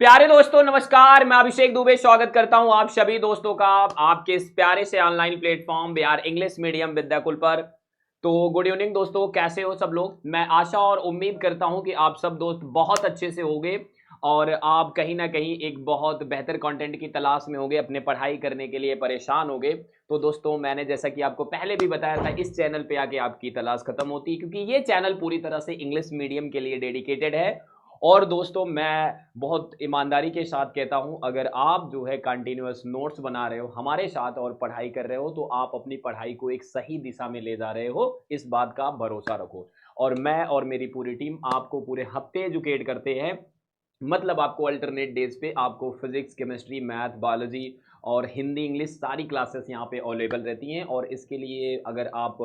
प्यारे दोस्तों नमस्कार। मैं अभिषेक दुबे स्वागत करता हूं आप सभी दोस्तों का आपके इस प्यारे से online platform Bihar English medium Vidyakul पर। तो गुड इवनिंग दोस्तों, कैसे हो सब लोग। मैं आशा और उम्मीद करता हूं कि आप सब दोस्त बहुत अच्छे से होंगे और आप कहीं ना कहीं एक बहुत बेहतर कंटेंट की तलाश में होंगे, अपने पढ़ाई करने के लिए परेशान होंगे। तो दोस्तों मैंने जैसा कि आपको पहले भी बताया था, इस चैनल पे आके आपकी तलाश खत्म होती है, क्योंकि ये चैनल पूरी तरह से इंग्लिश मीडियम के लिए डेडिकेटेड है। और दोस्तों मैं बहुत ईमानदारी के साथ कहता हूं, अगर आप जो है कंटिन्यूअस नोट्स बना रहे हो हमारे साथ और पढ़ाई कर रहे हो, तो आप अपनी पढ़ाई को एक सही दिशा में ले जा रहे हो, इस बात का आप भरोसा रखो। और मैं और मेरी पूरी टीम आपको पूरे हफ्ते एजुकेट करते हैं। मतलब आपको अल्टरनेट डेज पे आपको फिजिक्स, केमिस्ट्री, मैथ, बायोलॉजी और हिंदी, इंग्लिश सारी क्लासेस यहाँ पे अवेलेबल रहती हैं। और इसके लिए अगर आप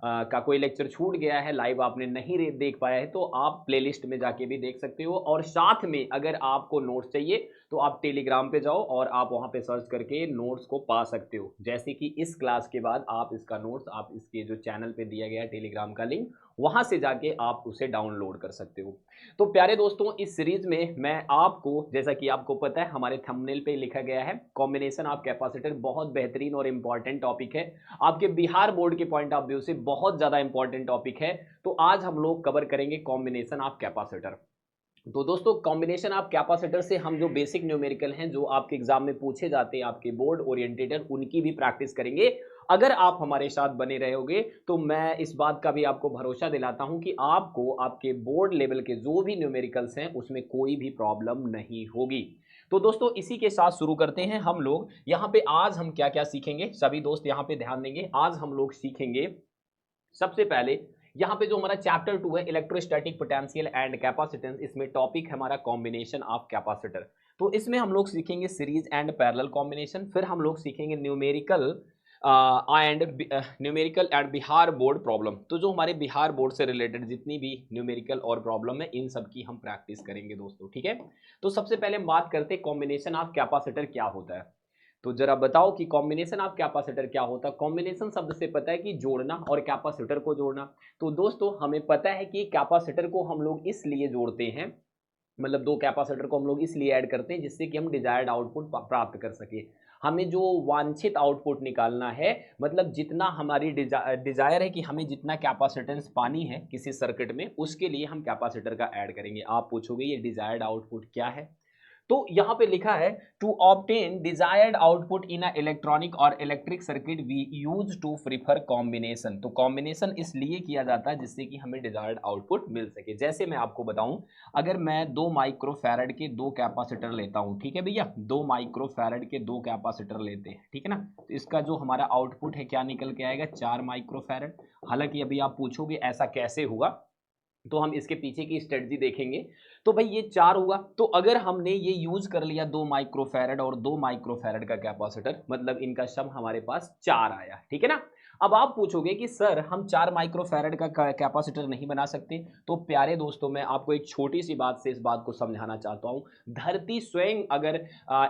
का कोई लेक्चर छूट गया है, लाइव आपने नहीं देख पाया है, तो आप प्लेलिस्ट में जाके भी देख सकते हो। और साथ में अगर आपको नोट्स चाहिए तो आप टेलीग्राम पे जाओ और आप वहाँ पे सर्च करके नोट्स को पा सकते हो। जैसे कि इस क्लास के बाद आप इसका नोट्स आप इसके जो चैनल पे दिया गया है टेलीग्राम का लिंक, वहाँ से जाके आप उसे डाउनलोड कर सकते हो। तो प्यारे दोस्तों, इस सीरीज में मैं आपको, जैसा कि आपको पता है हमारे थंबनेल पे लिखा गया है, कॉम्बिनेशन ऑफ कैपेसिटर बहुत बेहतरीन और इंपॉर्टेंट टॉपिक है। आपके बिहार बोर्ड के पॉइंट ऑफ व्यू से बहुत ज्यादा इंपॉर्टेंट टॉपिक है। तो आज हम लोग कवर करेंगे कॉम्बिनेशन ऑफ कैपेसिटर। तो दोस्तों कॉम्बिनेशन ऑफ कैपेसिटर से हम जो बेसिक न्यूमेरिकल हैं, जो आपके एग्जाम में पूछे जाते हैं आपके बोर्ड ओरिएंटेड, उनकी भी प्रैक्टिस करेंगे। अगर आप हमारे साथ बने रहोगे तो मैं इस बात का भी आपको भरोसा दिलाता हूं कि आपको आपके बोर्ड लेवल के जो भी न्यूमेरिकल्स हैं उसमें कोई भी प्रॉब्लम नहीं होगी। तो दोस्तों इसी के साथ शुरू करते हैं हम लोग। यहाँ पे आज हम क्या क्या सीखेंगे, सभी दोस्त यहाँ पे ध्यान देंगे। आज हम लोग सीखेंगे सबसे पहले, यहाँ पे जो हमारा चैप्टर 2 है, इलेक्ट्रोस्टैटिक पोटेंशियल एंड कैपेसिटेंस, इसमें टॉपिक है हमारा कॉम्बिनेशन ऑफ कैपेसिटर। तो इसमें हम लोग सीखेंगे सीरीज एंड पैरेलल कॉम्बिनेशन, फिर हम लोग सीखेंगे numerical and numerical and Bihar board problem. तो जो हमारे बिहार बोर्ड से रिलेटेड जितनी भी न्यूमेरिकल और प्रॉब्लम है, इन सब की हम प्रैक्टिस करेंगे दोस्तों, ठीक है। तो सबसे पहले हम बात करते हैं कॉम्बिनेशन ऑफ कैपेसिटर क्या होता है। तो जरा बताओ कि कॉम्बिनेशन ऑफ कैपेसिटर क्या होता है। कॉम्बिनेशन शब्द से पता है कि जोड़ना और कैपेसिटर को जोड़ना। तो दोस्तों हमें पता है कि कैपेसिटर को हम लोग इसलिए जोड़ते हैं, मतलब दो कैपेसिटर को हम लोग इसलिए ऐड करते हैं जिससे कि हम डिजायर्ड आउटपुट प्राप्त कर सके। हमें जो वांछित आउटपुट निकालना है, मतलब जितना हमारी डिजायर है कि हमें जितना कैपेसिटेंस पानी है किसी सर्किट में, उसके लिए हम कैपेसिटर का ऐड करेंगे। आप पूछोगे ये डिजायर्ड आउटपुट क्या है। तो यहां पे लिखा है, to obtain desired output in a electronic और electric circuit we use to prefer combination. तो कॉम्बिनेशन इसलिए किया जाता है जिससे कि हमें डिजायर्ड आउटपुट मिल सके। जैसे मैं आपको बताऊं, अगर मैं 2 माइक्रोफैरड के 2 कैपेसिटर लेता हूं, ठीक है भैया, 2 माइक्रोफैरड के 2 कैपेसिटर लेते हैं, ठीक है ना, तो इसका जो हमारा आउटपुट है क्या निकल के आएगा, 4 माइक्रोफैरड। हालांकि अभी आप पूछोगे ऐसा कैसे हुआ, तो हम इसके पीछे की स्ट्रेटजी देखेंगे। तो भाई ये 4 हुआ, तो अगर हमने ये यूज कर लिया 2 माइक्रोफैरड और 2 माइक्रोफैरड का कैपेसिटर, मतलब इनका सम हमारे पास 4 आया, ठीक है ना। अब आप पूछोगे कि सर हम 4 माइक्रोफैरड का कैपेसिटर नहीं बना सकते। तो प्यारे दोस्तों मैं आपको एक छोटी सी बात से इस बात को समझाना चाहता हूं। धरती स्वयं अगर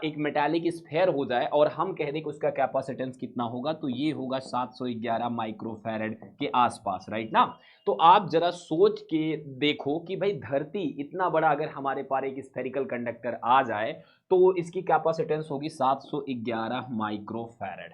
एक मेटालिक स्फेयर हो जाए और हम कह दें कि उसका कैपेसिटेंस कितना होगा, तो ये होगा 711 माइक्रोफैरड के आसपास, राइट ना। तो आप जरा सोच के देखो कि भाई धरती इतना बड़ा अगर हमारे पास एक स्फेरिकल कंडक्टर आ जाए, तो इसकी कैपेसिटेंस होगी 711 माइक्रोफैरड।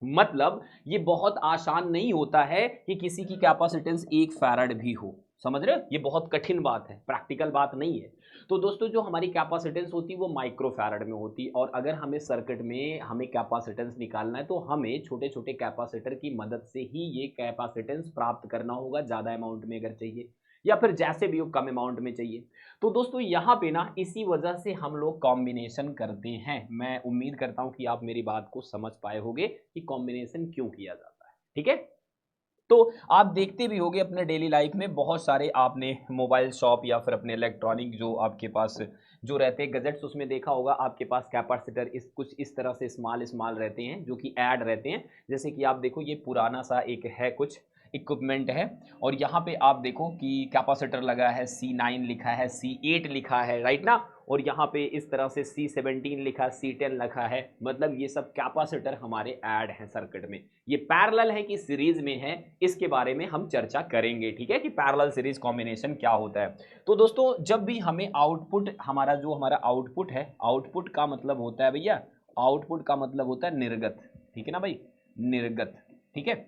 मतलब ये बहुत आसान नहीं होता है कि किसी की कैपेसिटेंस 1 फैरड भी हो। समझ रहे हो, ये बहुत कठिन बात है, प्रैक्टिकल बात नहीं है। तो दोस्तों जो हमारी कैपेसिटेंस होती है वो माइक्रोफैरड में होती है। और अगर हमें सर्किट में हमें कैपेसिटेंस निकालना है, तो हमें छोटे छोटे कैपेसिटर की मदद से ही ये कैपेसिटेंस प्राप्त करना होगा, ज़्यादा अमाउंट में अगर चाहिए, या फिर जैसे भी हो कम अमाउंट में चाहिए। तो दोस्तों यहाँ पे ना इसी वजह से हम लोग कॉम्बिनेशन करते हैं। मैं उम्मीद करता हूँ कि आप मेरी बात को समझ पाए होंगे कि कॉम्बिनेशन क्यों किया जाता है, ठीक है। तो आप देखते भी होंगे अपने डेली लाइफ में, बहुत सारे आपने मोबाइल शॉप या फिर अपने इलेक्ट्रॉनिक जो आपके पास जो रहते हैं गजेट्स, उसमें देखा होगा आपके पास कैपेसिटर इस कुछ इस तरह से स्मॉल स्मॉल रहते हैं, जो कि ऐड रहते हैं। जैसे कि आप देखो ये पुराना सा एक है कुछ, इक्विपमेंट है। और यहाँ पे आप देखो कि कैपेसिटर लगा है, C9 लिखा है, C8 लिखा है, राइट ना। और यहाँ पे इस तरह से C17 लिखा, C10 लिखा है, मतलब ये सब कैपेसिटर हमारे ऐड हैं सर्किट में। ये पैरेलल है कि सीरीज में है, इसके बारे में हम चर्चा करेंगे, ठीक है, कि पैरेलल सीरीज कॉम्बिनेशन क्या होता है। तो दोस्तों जब भी हमें आउटपुट, हमारा आउटपुट है, आउटपुट का मतलब होता है भैया, आउटपुट का मतलब होता है निर्गत, ठीक है ना भाई, निर्गत, ठीक है,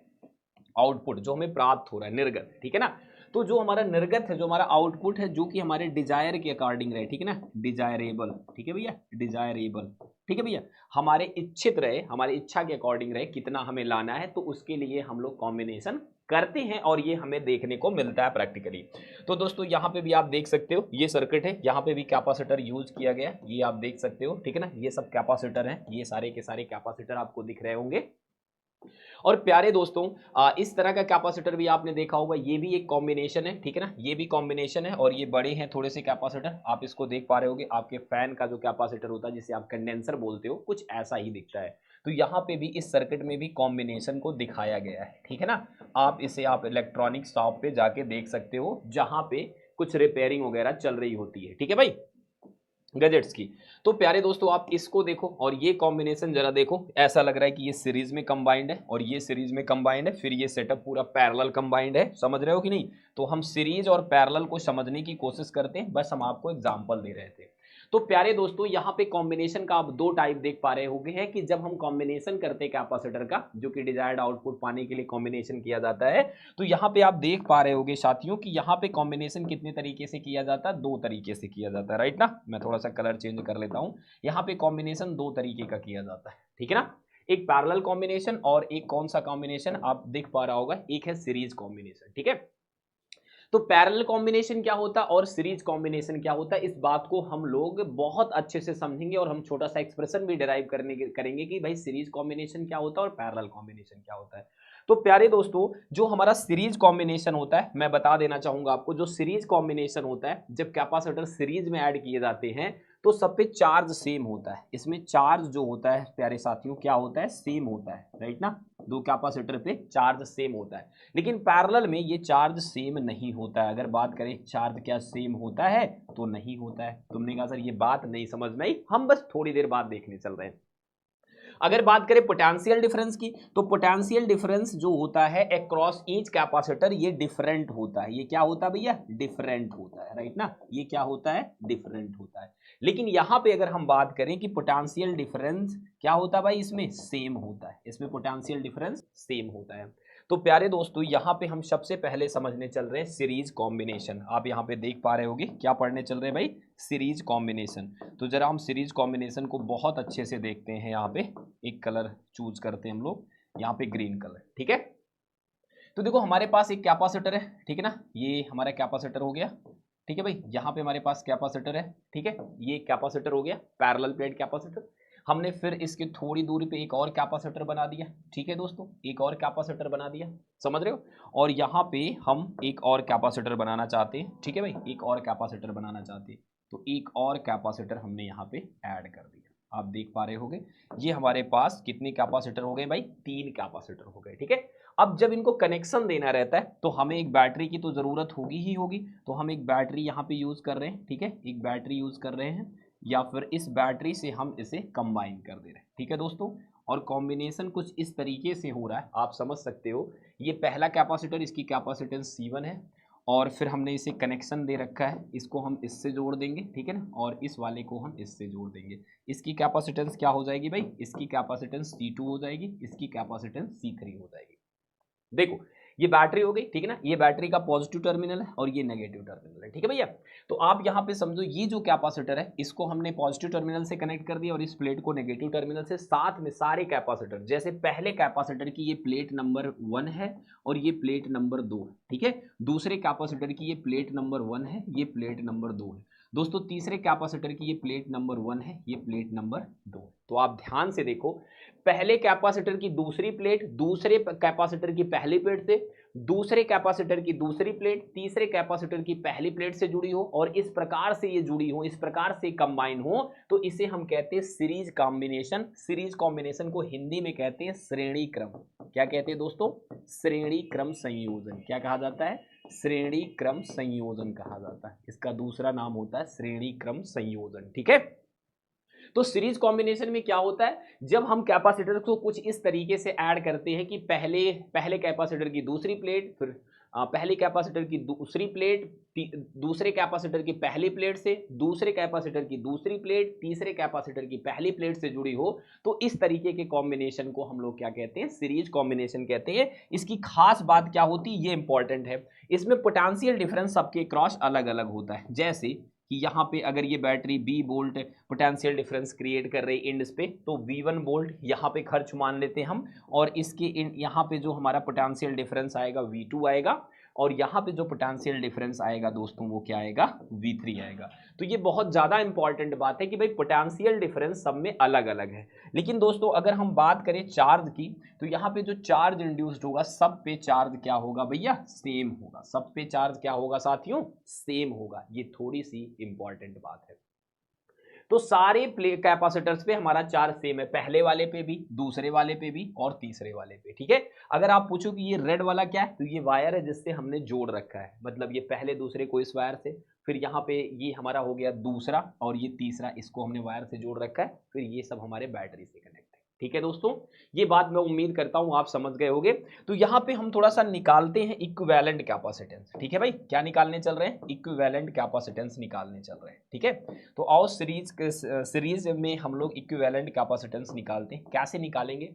आउटपुट जो हमें प्राप्त हो रहा है, निर्गत, ठीक है ना। तो जो हमारा निर्गत है, जो हमारा आउटपुट है, जो कि हमारे डिजायर के अकॉर्डिंग रहे, ठीक है ना, डिजायरेबल, ठीक है भैया, डिजायरेबल, ठीक है भैया, हमारे इच्छित रहे, हमारी इच्छा के अकॉर्डिंग रहे, कितना हमें लाना है, तो उसके लिए हम लोग कॉम्बिनेशन करते हैं और ये हमें देखने को मिलता है प्रैक्टिकली। तो दोस्तों यहाँ पे भी आप देख सकते हो, ये सर्किट है, यहाँ पे भी कैपेसिटर यूज किया गया, ये आप देख सकते हो, ठीक है ना, ये सब कैपेसिटर हैं, ये सारे के सारे कैपेसिटर आपको दिख रहे होंगे। और प्यारे दोस्तों इस तरह का कैपेसिटर भी आपने देखा होगा, ये भी एक कॉम्बिनेशन है, ठीक है ना, ये भी कॉम्बिनेशन है। और ये बड़े हैं थोड़े से कैपेसिटर, आप इसको देख पा रहे होगे, आपके फैन का जो कैपेसिटर होता है जिसे आप कंडेंसर बोलते हो, कुछ ऐसा ही दिखता है। तो यहाँ पे भी इस सर्किट में भी कॉम्बिनेशन को दिखाया गया है, ठीक है ना। आप इलेक्ट्रॉनिक शॉप पे जाके देख सकते हो, जहां पे कुछ रिपेयरिंग वगैरह चल रही होती है, ठीक है भाई, गैजेट्स की। तो प्यारे दोस्तों आप इसको देखो और ये कॉम्बिनेशन जरा देखो, ऐसा लग रहा है कि ये सीरीज में कंबाइंड है और ये सीरीज में कंबाइंड है, फिर ये सेटअप पूरा पैरेलल कंबाइंड है, समझ रहे हो कि नहीं। तो हम सीरीज और पैरेलल को समझने की कोशिश करते हैं, बस हम आपको एग्जांपल दे रहे थे। तो प्यारे दोस्तों यहाँ पे कॉम्बिनेशन का आप दो टाइप देख पा रहे होंगे, है कि जब हम कॉम्बिनेशन करते हैं कैपेसिटर का, जो कि डिजायर्ड आउटपुट पाने के लिए कॉम्बिनेशन किया जाता है, तो यहाँ पे आप देख पा रहे होंगे साथियों कि यहाँ पे कॉम्बिनेशन कितने तरीके से किया जाता है, दो तरीके से किया जाता है, राइट ना। मैं थोड़ा सा कलर चेंज कर लेता हूँ, यहाँ पे कॉम्बिनेशन दो तरीके का किया जाता है, ठीक है ना, एक पैरेलल कॉम्बिनेशन और एक कौन सा कॉम्बिनेशन आप देख पा रहा होगा, एक है सीरीज कॉम्बिनेशन, ठीक है। तो पैरेलल कॉम्बिनेशन क्या होता है और सीरीज कॉम्बिनेशन क्या होता है, इस बात को हम लोग बहुत अच्छे से समझेंगे और हम छोटा सा एक्सप्रेशन भी डिराइव करेंगे कि भाई सीरीज कॉम्बिनेशन क्या होता है और पैरेलल कॉम्बिनेशन क्या होता है। तो प्यारे दोस्तों जो हमारा सीरीज कॉम्बिनेशन होता है, मैं बता देना चाहूंगा आपको, जो सीरीज कॉम्बिनेशन होता है, जब कैपेसिटर सीरीज में ऐड किए जाते हैं तो सब पे चार्ज सेम होता है, इसमें चार्ज जो होता है प्यारे साथियों क्या होता है, सेम होता है, राइट ना, दो कैपेसिटर पे चार्ज सेम होता है। लेकिन पैरेलल में ये चार्ज सेम नहीं होता है। अगर बात करें चार्ज क्या सेम होता है, तो नहीं होता है। तुमने कहा सर ये बात नहीं समझ में आई, हम बस थोड़ी देर बाद देखने चल रहे हैं। अगर बात करें पोटेंशियल डिफरेंस की, तो पोटेंशियल डिफरेंस जो होता है अक्रॉस ईच कैपेसिटर, ये डिफरेंट होता है। ये क्या होता है भैया, डिफरेंट होता है, राइट ना, ये क्या होता है, डिफरेंट होता है। लेकिन यहां पे अगर हम बात करें कि पोटेंशियल डिफरेंस क्या होता है भाई, इसमें सेम होता है, इसमें पोटेंशियल डिफरेंस सेम होता है। तो प्यारे दोस्तों यहाँ पे हम सबसे पहले समझने चल रहे हैं सीरीज कॉम्बिनेशन। आप यहाँ पे देख पा रहे होगे क्या पढ़ने चल रहे हैं भाई, सीरीज कॉम्बिनेशन। तो जरा हम सीरीज कॉम्बिनेशन को बहुत अच्छे से देखते हैं। यहाँ पे एक कलर चूज करते हैं हम लोग, यहाँ पे ग्रीन कलर, ठीक है। तो देखो हमारे पास एक कैपेसिटर है, ठीक है ना, ये हमारा कैपेसिटर हो गया, ठीक है भाई, यहाँ पे हमारे पास कैपेसिटर है, ठीक है, ये कैपेसिटर हो गया, पैरेलल प्लेट कैपेसिटर। हमने फिर इसके थोड़ी दूरी पे एक और कैपेसिटर बना दिया, ठीक है दोस्तों, एक और कैपेसिटर बना दिया, समझ रहे हो। और यहाँ पे हम एक और कैपेसिटर बनाना चाहते हैं, ठीक है भाई, एक और कैपेसिटर बनाना चाहते हैं, तो एक और कैपेसिटर हमने यहाँ पे ऐड कर दिया। आप देख पा रहे होंगे ये हमारे पास कितने कैपेसिटर हो गए भाई, तीन कैपेसिटर हो गए, ठीक है। अब जब इनको कनेक्शन देना रहता है तो हमें एक बैटरी की तो जरूरत होगी ही होगी, तो हम एक बैटरी यहाँ पे यूज कर रहे हैं, ठीक है, एक बैटरी यूज कर रहे हैं, या फिर इस बैटरी से हम इसे कंबाइन कर दे रहे हैं, ठीक है दोस्तों। और कॉम्बिनेशन कुछ इस तरीके से हो रहा है, आप समझ सकते हो। ये पहला कैपेसिटर, इसकी कैपेसिटेंस C1 है, और फिर हमने इसे कनेक्शन दे रखा है, इसको हम इससे जोड़ देंगे, ठीक है ना, और इस वाले को हम इससे जोड़ देंगे। इसकी कैपेसिटेंस क्या हो जाएगी भाई, इसकी कैपेसिटेंस C2 हो जाएगी, इसकी कैपेसिटेंस C3 हो जाएगी। देखो ये बैटरी हो गई, ठीक है ना, ये बैटरी का पॉजिटिव टर्मिनल है और ये नेगेटिव टर्मिनल है, ठीक है भैया। तो आप यहाँ पे समझो ये जो कैपेसिटर है इसको हमने पॉजिटिव टर्मिनल से कनेक्ट कर दिया और इस प्लेट को नेगेटिव टर्मिनल से। साथ में सारे कैपेसिटर, जैसे पहले कैपेसिटर की ये प्लेट नंबर 1 है और ये प्लेट नंबर 2 है, ठीक है। दूसरे कैपेसिटर की ये प्लेट नंबर 1 है, ये प्लेट नंबर 2 है दोस्तों। तीसरे कैपेसिटर की ये प्लेट नंबर 1 है, ये प्लेट नंबर 2 है। तो आप ध्यान से देखो, पहले कैपेसिटर की दूसरी प्लेट दूसरे कैपेसिटर की पहली प्लेट से दूसरे कैपेसिटर की दूसरी प्लेट तीसरे कैपेसिटर की पहली प्लेट से जुड़ी हो और इस प्रकार से ये जुड़ी हो, इस प्रकार से कंबाइन हो, तो इसे हम कहते हैं सीरीज कॉम्बिनेशन। सीरीज कॉम्बिनेशन को हिंदी में कहते हैं श्रेणी क्रम। क्या कहते हैं दोस्तों? श्रेणी क्रम संयोजन। क्या कहा जाता है? श्रेणी क्रम संयोजन कहा जाता है। इसका दूसरा नाम होता है श्रेणी क्रम संयोजन। ठीक है, तो सीरीज कॉम्बिनेशन में क्या होता है, जब हम कैपेसिटर को कुछ इस तरीके से ऐड करते हैं कि पहले कैपेसिटर की दूसरी प्लेट, फिर पहले कैपेसिटर की दूसरी प्लेट, दूसरे कैपेसिटर की पहली प्लेट से दूसरे कैपेसिटर की दूसरी प्लेट तीसरे कैपेसिटर की पहली प्लेट से जुड़ी हो, तो इस तरीके के कॉम्बिनेशन को हम लोग क्या कहते हैं? सीरीज कॉम्बिनेशन कहते हैं। इसकी खास बात क्या होती है, ये इंपॉर्टेंट है। इसमें पोटेंशियल डिफरेंस सबके क्रॉस अलग अलग होता है। जैसे कि यहाँ पे अगर ये battery B volt potential difference create कर रही है इंड्स पे, तो V1 वोल्ट यहाँ पे खर्च मान लेते हैं हम, और इसके यहाँ पे जो हमारा पोटेंशियल डिफरेंस आएगा V2 आएगा, और यहाँ पे जो पोटेंशियल डिफरेंस आएगा दोस्तों वो क्या आएगा? V3 आएगा। तो ये बहुत ज़्यादा इंपॉर्टेंट बात है कि भाई पोटेंशियल डिफरेंस सब में अलग अलग है। लेकिन दोस्तों अगर हम बात करें चार्ज की, तो यहाँ पे जो चार्ज इंड्यूस्ड होगा सब पे चार्ज क्या होगा भैया? सेम होगा। सब पे चार्ज क्या होगा साथियों? सेम होगा। ये थोड़ी सी इंपॉर्टेंट बात है। तो सारे कैपेसिटर्स पे हमारा चार्ज सेम है, पहले वाले पे भी, दूसरे वाले पे भी और तीसरे वाले पे। ठीक है, अगर आप पूछो कि ये रेड वाला क्या है, तो ये वायर है जिससे हमने जोड़ रखा है, मतलब ये पहले दूसरे को इस वायर से, फिर यहाँ पे ये हमारा हो गया दूसरा, और ये तीसरा, इसको हमने वायर से जोड़ रखा है, फिर ये सब हमारे बैटरी से कनेक्ट है। ठीक है दोस्तों, ये बात मैं उम्मीद करता हूं आप समझ गए होंगे। तो यहाँ पे हम थोड़ा सा निकालते हैं इक्विवेलेंट कैपेसिटेंस। ठीक है भाई, क्या निकालने चल रहे हैं? इक्विवेलेंट कैपेसिटेंस निकालने चल रहे हैं। ठीक है, तो आओ सीरीज में हम लोग इक्विवेलेंट कैपेसिटेंस निकालते हैं। कैसे निकालेंगे?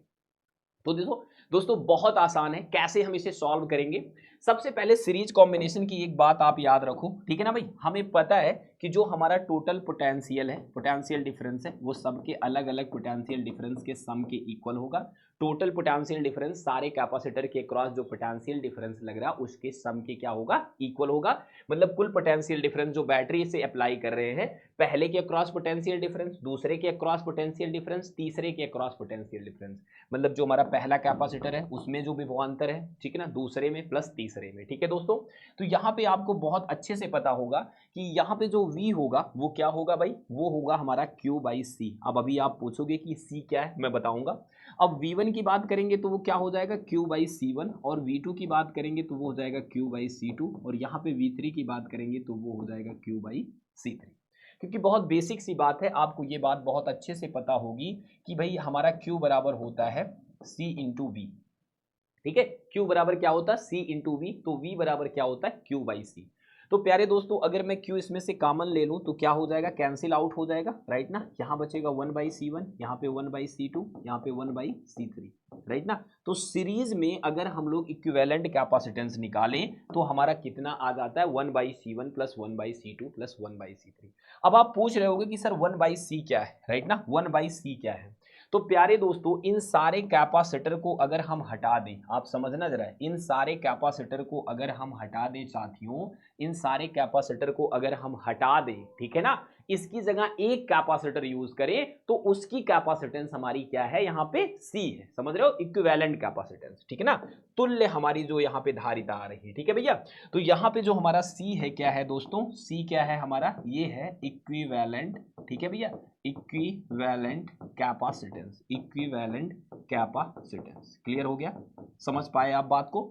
तो देखो दोस्तों बहुत आसान है, कैसे हम इसे सॉल्व करेंगे। सबसे पहले सीरीज कॉम्बिनेशन की एक बात आप याद रखो, ठीक है ना भाई, हमें पता है कि जो हमारा टोटल पोटेंशियल है, पोटेंशियल डिफरेंस है, वो सबके अलग अलग पोटेंशियल डिफरेंस के सम के इक्वल होगा। टोटल पोटेंशियल डिफरेंस सारे कैपेसिटर के क्रॉस जो पोटेंशियल डिफरेंस लग रहा है उसके सम के क्या होगा? इक्वल होगा। मतलब कुल पोटेंशियल डिफरेंस जो बैटरी से अप्लाई कर रहे हैं, पहले के क्रॉस पोटेंशियल डिफरेंस, दूसरे के क्रॉस पोटेंशियल डिफरेंस, तीसरे के क्रॉस पोटेंशियल डिफरेंस, मतलब जो हमारा पहला कैपेसिटर है उसमें जो विभवांतर है, ठीक है ना, दूसरे में प्लस तीसरे में। ठीक है दोस्तों, तो यहाँ पे आपको बहुत अच्छे से पता होगा कि यहाँ पे जो V होगा वो क्या होगा भाई? वो होगा हमारा Q/C। अब अभी आप पूछोगे कि C क्या है, मैं बताऊंगा। अब V1 की बात करेंगे तो वो क्या हो जाएगा? Q/C1, और V2 की बात करेंगे तो वो हो जाएगा Q/C2, और यहाँ पे V3 की बात करेंगे तो वो हो जाएगा Q/C3। क्योंकि बहुत बेसिक सी बात है, आपको ये बात बहुत अच्छे से पता होगी कि भाई हमारा Q बराबर होता है C इंटू V। ठीक है, Q बराबर क्या होता है? C इंटू V, तो V बराबर क्या होता है? Q/C। तो प्यारे दोस्तों अगर मैं Q इसमें से कॉमन ले लूं तो क्या हो जाएगा? कैंसिल आउट हो जाएगा, राइट ना। यहाँ बचेगा 1/C1, यहाँ पे 1/C2, यहाँ पे 1/C3, राइट ना। तो सीरीज में अगर हम लोग इक्विवेलेंट कैपेसिटेंस निकालें तो हमारा कितना आ जाता है? 1/C1 plus 1/C2 plus 1/C3। अब आप पूछ रहे होगे कि सर 1/C क्या है, राइट ना, 1/C क्या है। तो प्यारे दोस्तों इन सारे कैपेसिटर को अगर हम हटा दें, आप समझना जरा, इन सारे कैपेसिटर को अगर हम हटा दें साथियों, इन सारे कैपेसिटर को अगर हम हटा दें, ठीक है ना, इसकी जगह एक कैपेसिटर यूज करें तो उसकी कैपेसिटेंस हमारी क्या है? यहाँ पे C है, समझ रहे हो, इक्विवेलेंट कैपेसिटेंस। ठीक है ना, तुल्य हमारी जो यहाँ पे धारिता आ रही है। ठीक है भैया, तो यहाँ पे जो हमारा C है क्या है दोस्तों? C क्या है हमारा? ये है इक्विवेलेंट। ठीक है भैया, equivalent capacitance, equivalent capacitance. Clear हो गया? समझ पाए आप बात को?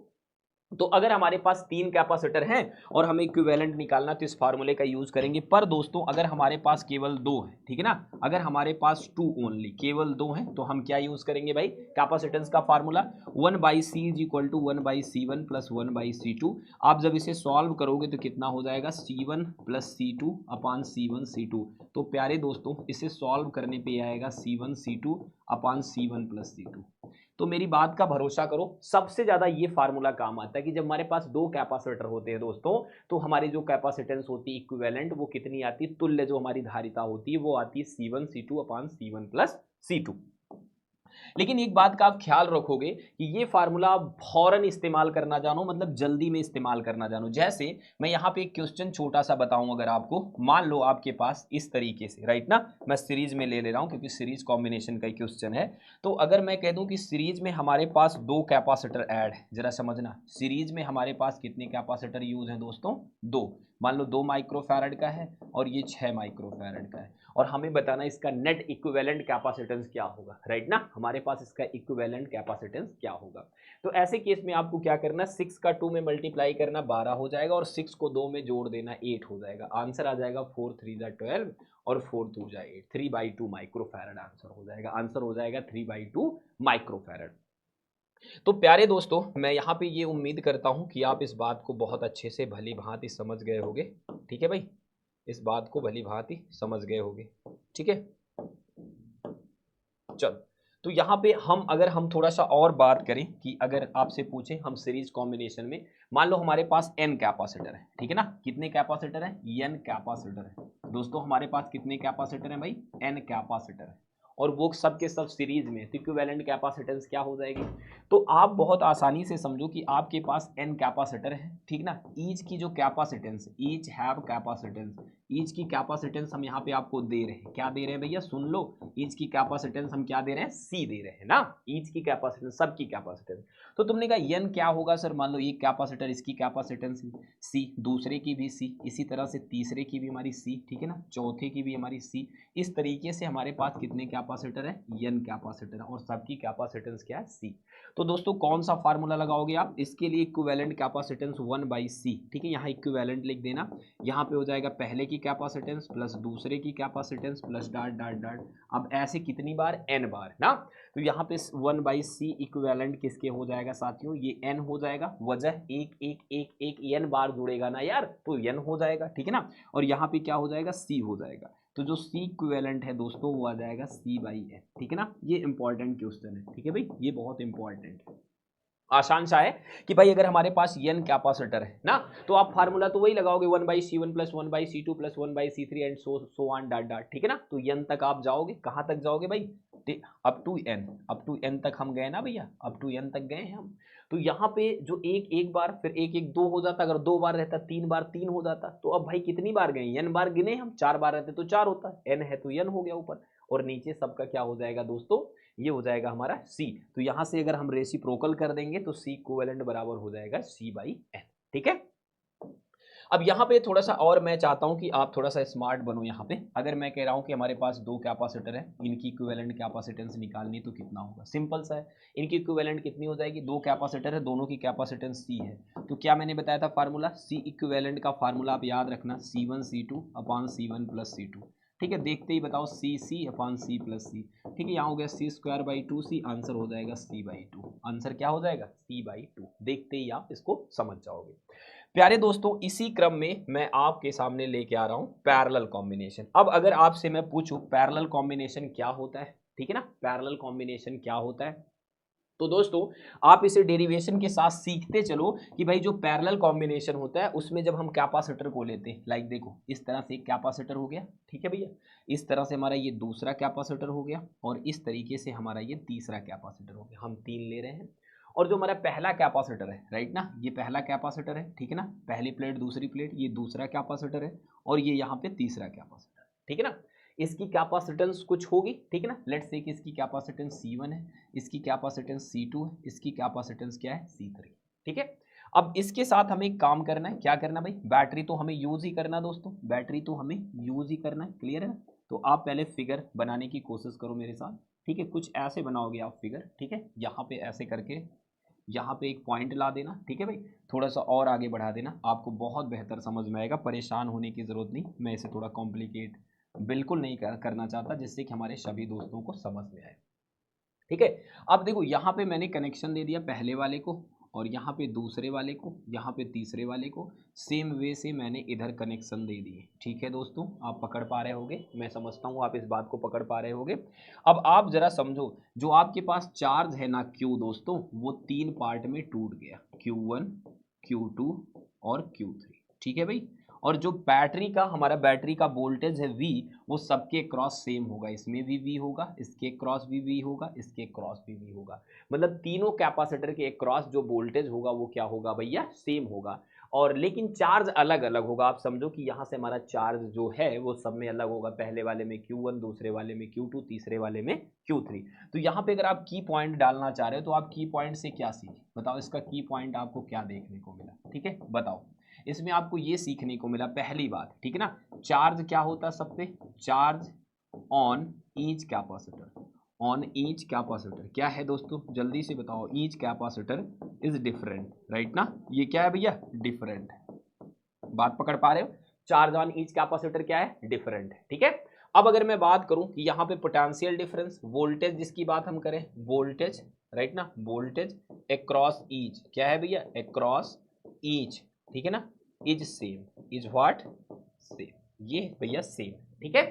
तो अगर हमारे पास 3 कैपेसिटर हैं और हमें इक्विवेलेंट निकालना तो इस फार्मूले का यूज करेंगे। पर दोस्तों अगर हमारे पास केवल 2 है, ठीक है ना, अगर हमारे पास 2 ओनली, केवल 2 हैं, तो हम क्या यूज करेंगे भाई? कैपेसिटेंस का formula 1/C is equal to 1/C1 plus 1/C2। आप जब इसे सॉल्व करोगे तो कितना हो जाएगा? C1 प्लस C2 अपान C1 C2। तो प्यारे दोस्तों इसे सॉल्व करने पे आएगा C1 C2 अपान C1 प्लस C2। तो मेरी बात का भरोसा करो, सबसे ज्यादा ये फार्मूला काम आता है कि जब हमारे पास 2 कैपेसिटर होते हैं दोस्तों, तो हमारी जो कैपेसिटेंस होती है इक्विवेलेंट, वो कितनी आती है? तुल्य जो हमारी धारिता होती है वो आती है C1 C2 अपान C1 प्लस C2। लेकिन एक बात का आप ख्याल रखोगे कि ये फार्मूला आप फौरन इस्तेमाल करना जानो, मतलब जल्दी में इस्तेमाल करना जानो। जैसे मैं यहाँ पे एक क्वेश्चन छोटा सा बताऊं, अगर आपको मान लो आपके पास इस तरीके से, राइट ना, मैं सीरीज में ले रहा हूं क्योंकि सीरीज कॉम्बिनेशन का क्वेश्चन है। तो अगर मैं कह दूं कि सीरीज में हमारे पास 2 कैपेसिटर ऐड है, जरा समझना, सीरीज में हमारे पास कितने कैपेसिटर यूज हैं दोस्तों? 2। मान लो 2 माइक्रोफैरड का है और ये 6 माइक्रोफैरड का है, और हमें बताना इसका नेट इक्विवेलेंट कैपेसिटेंस क्या होगा, राइट ना, हमारे पास इसका इक्विवेलेंट कैपेसिटेंस क्या होगा। तो ऐसे केस में आपको क्या करना, 6 का 2 में मल्टीप्लाई करना 12 हो जाएगा, और 6 को 2 में जोड़ देना 8 हो जाएगा। आंसर आ जाएगा 4 3 12 और 4 2 8, 3/2 माइक्रोफैरड आंसर हो जाएगा। आंसर हो जाएगा 3/2 माइक्रोफैरड। तो प्यारे दोस्तों, मैं यहाँ पे ये उम्मीद करता हूँ कि आप इस बात को बहुत अच्छे से भली भांति समझ गए होंगे। ठीक है भाई, इस बात को भली भांति समझ गए होंगे। ठीक है, चल, तो यहाँ पे अगर हम थोड़ा सा और बात करें कि अगर आपसे पूछें हम सीरीज कॉम्बिनेशन में, मान लो हमारे पास n कैपेसिटर है, ठीक है ना, कितने कैपेसिटर है? n कैपेसिटर है दोस्तों, हमारे पास कितने कैपेसिटर है भाई? n कैपेसिटर है, और वो सब के सब सीरीज में, तो इक्विवेलेंट कैपेसिटेंस क्या हो जाएगी? तो आप बहुत आसानी से समझो कि आपके पास n कैपेसिटर है, ठीक ना, ईच की जो capacitance, each have capacitance, each की कैपेसिटेंस हम यहाँ पे आपको दे रहे हैं, क्या दे रहे हैं भैया? सुन लो, ईच की कैपेसिटेंस हम क्या दे रहे हैं? c दे रहे हैं ना, ईच की कैपेसिटेंस, सबकी कैपेसिटेंस। तो तुमने कहा n क्या होगा सर? मान लो एक कैपेसिटर, इसकी कैपेसिटेंस c, दूसरे की भी c, इसी तरह से तीसरे की भी हमारी c, ठीक है ना, चौथे की भी हमारी c, इस तरीके से हमारे पास कितने कैपेसिटर है? n कैपेसिटर है, और सबकी कैपेसिटेंस क्या है? c। तो दोस्तों कौन सा फार्मूला लगाओगे आप इसके लिए? इक्विवेलेंट कैपेसिटेंस 1/c, ठीक है, यहाँ इक्विवेलेंट लिख देना, यहाँ पे हो जाएगा पहले की कैपेसिटेंस प्लस दूसरे की capacitance plus dot dot dot. अब ऐसे कितनी बार? n बार ना, तो यहाँ पे 1/c इक्विवेलेंट किसके हो जाएगा साथियों? ये n हो जाएगा, वजह एक एक एक एक n बार जुड़ेगा ना यार, तो n हो जाएगा, ठीक है ना, और यहाँ पे क्या हो जाएगा? c हो जाएगा। तो जो c इक्विवेलेंट है दोस्तों वो आ जाएगा c/n, ठीक है ना। ये इंपॉर्टेंट क्वेश्चन है, ठीक है भाई, ये बहुत इंपॉर्टेंट है। आसान सा है कि भाई अगर हमारे पास n कैपेसिटर है ना, तो आप फार्मूला तो वही लगाओगे 1/c1 plus 1/c2 plus 1/c3 and so on dot dot, ठीक है ना। तो n तक आप जाओगे, कहाँ तक जाओगे भाई? अप टू n तक हम गए ना भैया, अप टू n तक गए हैं हम। तो यहाँ पे जो एक बार, फिर एक 2 हो जाता, अगर 2 बार रहता 3 बार 3 हो जाता। तो अब भाई कितनी बार गए? n बार गिने हम, 4 बार रहते तो 4 होता, n है तो n हो गया ऊपर, और नीचे सबका क्या हो जाएगा दोस्तों? ये हो जाएगा हमारा c। तो यहां से अगर हम रेसिप्रोकल कर देंगे तो c इक्विवेलेंट बराबर हो जाएगा c/n, ठीक है। अब यहाँ पे थोड़ा सा और मैं चाहता हूँ कि आप थोड़ा सा स्मार्ट बनो। यहाँ पे अगर मैं कह रहा हूँ कि हमारे पास 2 कैपेसिटर है, इनकी इक्विवेलेंट कैपेसिटेंस निकालनी, तो कितना होगा? सिंपल सा है, इनकी इक्विवेलेंट कितनी हो जाएगी? 2 कैपेसिटर है, दोनों की कैपेसिटेंस c है, तो क्या मैंने बताया था फार्मूला? c इक्विवेलेंट का फार्मूला आप याद रखना, c1 c2 upon c1 plus c2, ठीक है। देखते ही बताओ, c upon c plus c, ठीक है, यहाँ हो गया c²/2c, आंसर हो जाएगा c/2। आंसर क्या हो जाएगा? c/2। देखते ही आप इसको समझ जाओगे। प्यारे दोस्तों, इसी क्रम में मैं आपके सामने लेके आ रहा हूं पैरेलल कॉम्बिनेशन। अब अगर आपसे मैं पूछूं पैरेलल कॉम्बिनेशन क्या होता है, ठीक है ना, पैरेलल कॉम्बिनेशन क्या होता है, तो दोस्तों आप इसे डेरिवेशन के साथ सीखते चलो कि भाई जो पैरेलल कॉम्बिनेशन होता है उसमें जब हम कैपेसिटर को लेते हैं, लाइक देखो इस तरह से एक कैपेसिटर हो गया, ठीक है भैया, इस तरह से हमारा ये दूसरा कैपेसिटर हो गया, और इस तरीके से हमारा ये तीसरा कैपेसिटर हो गया, हम 3 ले रहे हैं। और जो हमारा पहला कैपेसिटर है, राइट ना, ये पहला कैपेसिटर है, ठीक है ना, पहली प्लेट दूसरी प्लेट, ये दूसरा कैपेसिटर है, और ये यहाँ पे तीसरा कैपेसिटर, ठीक है ना। इसकी कैपेसिटेंस कुछ होगी, ठीक है ना, लेट्स से कि इसकी कैपेसिटेंस C1 है, इसकी कैपेसिटेंस C2 है, इसकी कैपेसिटेंस क्या है? C3, ठीक है। अब इसके साथ हमें एक काम करना है, क्या करना भाई? बैटरी तो हमें यूज ही करना दोस्तों, बैटरी तो हमें यूज ही करना है, क्लियर है ना। तो आप पहले फिगर बनाने की कोशिश करो मेरे साथ, ठीक है, कुछ ऐसे बनाओगे आप फिगर, ठीक है, यहाँ पे ऐसे करके यहाँ पे एक पॉइंट ला देना, ठीक है भाई, थोड़ा सा और आगे बढ़ा देना, आपको बहुत बेहतर समझ में आएगा, परेशान होने की ज़रूरत नहीं, मैं इसे थोड़ा कॉम्प्लिकेट बिल्कुल नहीं करना चाहता, जिससे कि हमारे सभी दोस्तों को समझ में आए, ठीक है। अब देखो यहाँ पे मैंने कनेक्शन दे दिया पहले वाले को, और यहाँ पे दूसरे वाले को, यहाँ पे तीसरे वाले को, सेम वे से मैंने इधर कनेक्शन दे दिए, ठीक है दोस्तों, आप पकड़ पा रहे होगे, मैं समझता हूँ आप इस बात को पकड़ पा रहे होगे। अब आप जरा समझो, जो आपके पास चार्ज है ना Q दोस्तों, वो 3 पार्ट में टूट गया, Q1 Q2 और Q3, ठीक है भाई। और जो हमारा बैटरी का वोल्टेज है V, वो सबके क्रॉस सेम होगा। इसमें भी V होगा, इसके क्रॉस भी V होगा, इसके क्रॉस भी V होगा। मतलब तीनों कैपेसिटर के क्रॉस जो वोल्टेज होगा वो क्या होगा भैया, सेम होगा। और लेकिन चार्ज अलग अलग होगा। आप समझो कि यहाँ से हमारा चार्ज जो है वो सब में अलग होगा। पहले वाले में Q1, दूसरे वाले में Q2, तीसरे वाले में Q3। तो यहाँ पे अगर आप की पॉइंट डालना चाह रहे हो तो आप की पॉइंट से क्या सीखे, बताओ इसका की पॉइंट आपको क्या देखने को मिला, ठीक है बताओ। इसमें आपको ये सीखने को मिला पहली बात, ठीक है ना, चार्ज क्या होता है सब पे, charge on each capacitor, on each capacitor क्या है दोस्तों, जल्दी से बताओ, each capacitor is different, right ना, ये क्या है भैया, डिफरेंट। बात पकड़ पा रहे हो, चार्ज ऑन ईच कैपेसिटर क्या है, डिफरेंट है, ठीक है। अब अगर मैं बात करूं कि यहाँ पे पोटेंशियल डिफरेंस, वोल्टेज जिसकी बात हम करें, वोल्टेज, राइट ना, वोल्टेज अक्रॉस ईच क्या है भैया, अक्रॉस ईच, ठीक है ना, is same, is what, same, ये भैया सेम, ठीक है।